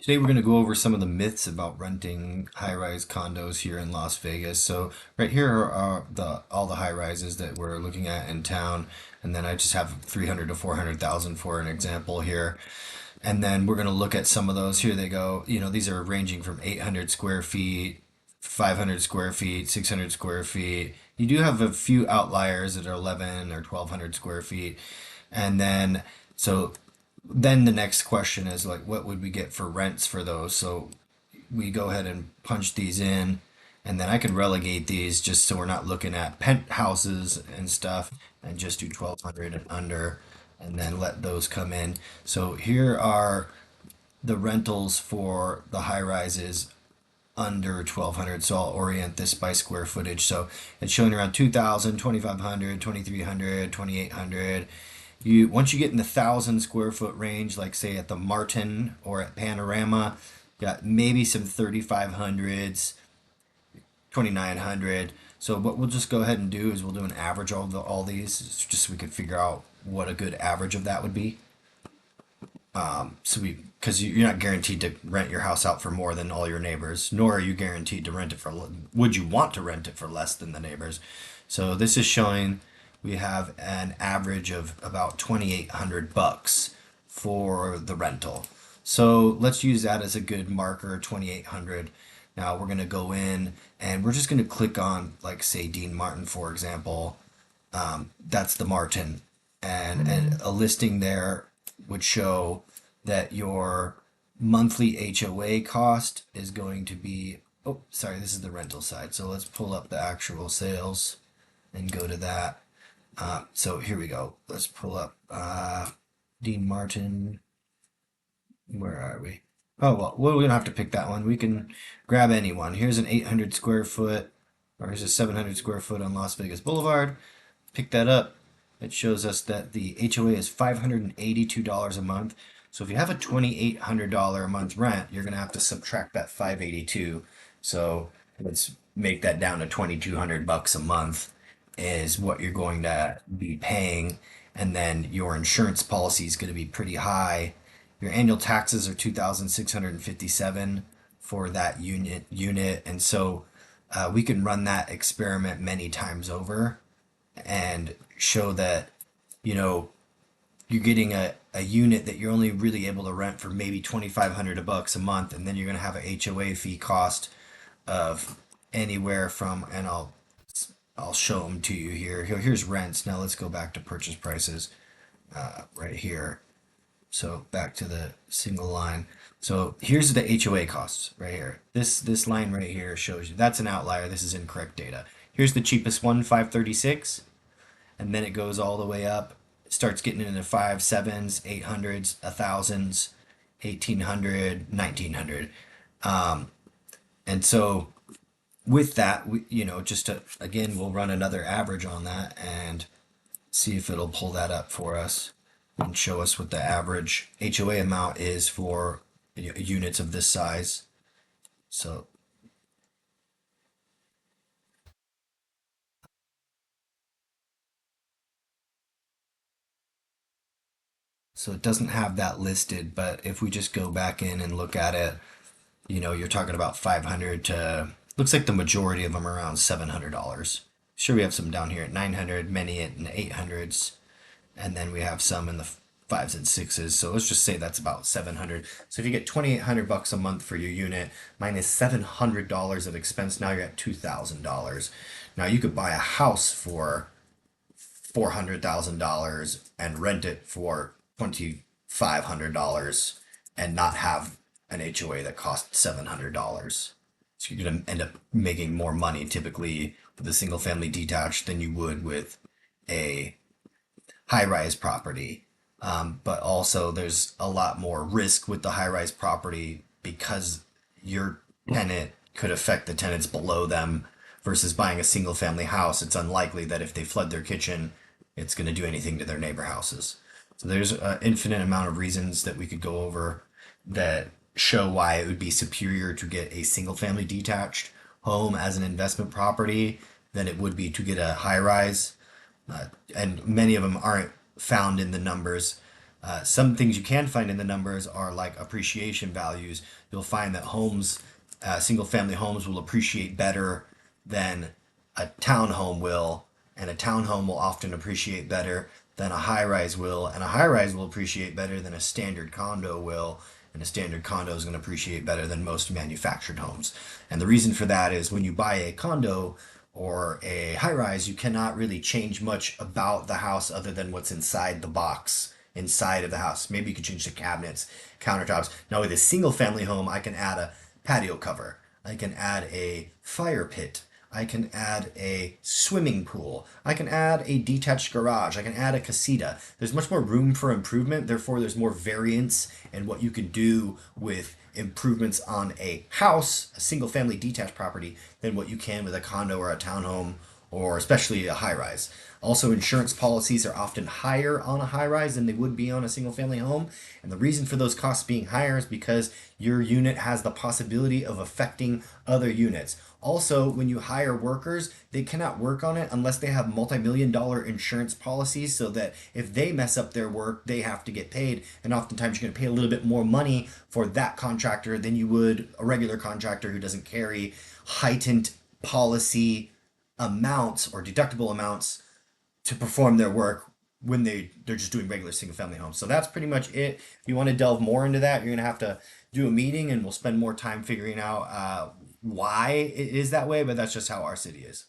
Today we're going to go over some of the myths about renting high-rise condos here in Las Vegas. So right here are the all the high rises that we're looking at in town, and then I just have 300 to 400,000 for an example here. And then we're going to look at some of those. Here they go. These are ranging from 800 square feet, 500 square feet, 600 square feet. You do have a few outliers that are 11 or 1200 square feet. And then so then the next question is like, what would we get for rents for those? So we go ahead and punch these in, and then I can relegate these just so we're not looking at penthouses and stuff, and just do 1200 and under, and then let those come in. So here are the rentals for the high rises under 1200. So I'll orient this by square footage. So it's showing around 2000, 2500, 2300, 2800. You once you get in the 1,000 square foot range, like say at the Martin or at Panorama, got maybe some 3500s, 2900. So what we'll just go ahead and do is we'll do an average of all these, just so we can figure out what a good average of that would be. So because you're not guaranteed to rent your house out for more than all your neighbors, nor are you guaranteed to rent it for. Would you want to rent it for less than the neighbors? So this is showing we have an average of about 2,800 bucks for the rental. So let's use that as a good marker, 2,800. Now we're gonna go in and we're just gonna click on, like, say Dean Martin, for example. That's the Martin, and a listing there would show that your monthly HOA cost is going to be, oh, sorry, this is the rental side. So let's pull up the actual sales and go to that. So here we go. Let's pull up Dean Martin. Where are we? Oh, well, we're gonna have to pick that one. We can grab any one. Here's an 800 square foot, or here's a 700 square foot on Las Vegas Boulevard. Pick that up. It shows us that the HOA is $582 a month. So if you have a $2,800 a month rent, you're gonna have to subtract that 582. So let's make that down to 2,200 bucks a month is what you're going to be paying, and then your insurance policy is going to be pretty high. Your annual taxes are 2,657 for that unit, and so we can run that experiment many times over and show that you know you're getting a unit that you're only really able to rent for maybe 2,500 bucks a month, and then you're going to have a HOA fee cost of anywhere from, and I'll show them to you here. Here's rents. Now let's go back to purchase prices right here. So back to the single line. So here's the HOA costs right here. This line right here shows you that's an outlier. This is incorrect data. Here's the cheapest one, 536, and then it goes all the way up. It starts getting into five sevens, 800s, 1,000s, 1,800, 1,900, and so with that, just to, again, we'll run another average on that and see if it'll pull that up for us and show us what the average HOA amount is for units of this size. So, so it doesn't have that listed, but if we just go back in and look at it, you're talking about 500 to, looks like the majority of them are around $700. Sure, we have some down here at 900, many in the 800s, and then we have some in the fives and sixes. So let's just say that's about 700. So if you get 2,800 bucks a month for your unit minus $700 of expense, now you're at $2,000. Now you could buy a house for $400,000 and rent it for $2,500 and not have an HOA that costs $700. So you're going to end up making more money typically with a single family detached than you would with a high rise property. But also, there's a lot more risk with the high rise property because your tenant could affect the tenants below them versus buying a single family house. It's unlikely that if they flood their kitchen, it's going to do anything to their neighbor houses. So there's an infinite amount of reasons that we could go over that show why it would be superior to get a single family detached home as an investment property than it would be to get a high rise. And many of them aren't found in the numbers. Some things you can find in the numbers are like appreciation values. You'll find that single family homes will appreciate better than a townhome will, and a townhome will often appreciate better than a high rise will, and a high rise will appreciate better than a standard condo will, and a standard condo is going to appreciate better than most manufactured homes. And the reason for that is when you buy a condo or a high rise, you cannot really change much about the house other than what's inside the box inside of the house. Maybe you can change the cabinets, countertops. Now with a single family home, I can add a patio cover. I can add a fire pit. I can add a swimming pool. I can add a detached garage. I can add a casita. There's much more room for improvement. Therefore, there's more variance in what you can do with improvements on a house, a single family detached property, than what you can with a condo or a townhome or especially a high rise. Also, insurance policies are often higher on a high rise than they would be on a single family home. And the reason for those costs being higher is because your unit has the possibility of affecting other units. Also, when you hire workers, they cannot work on it unless they have multi-million-dollar insurance policies so that if they mess up their work, they have to get paid. And oftentimes you're going to pay a little bit more money for that contractor than you would a regular contractor who doesn't carry heightened policy amounts or deductible amounts to perform their work when they're just doing regular single family homes. So that's pretty much it. If you want to delve more into that, you're gonna have to do a meeting, and we'll spend more time figuring out why it is that way. But that's just how our city is.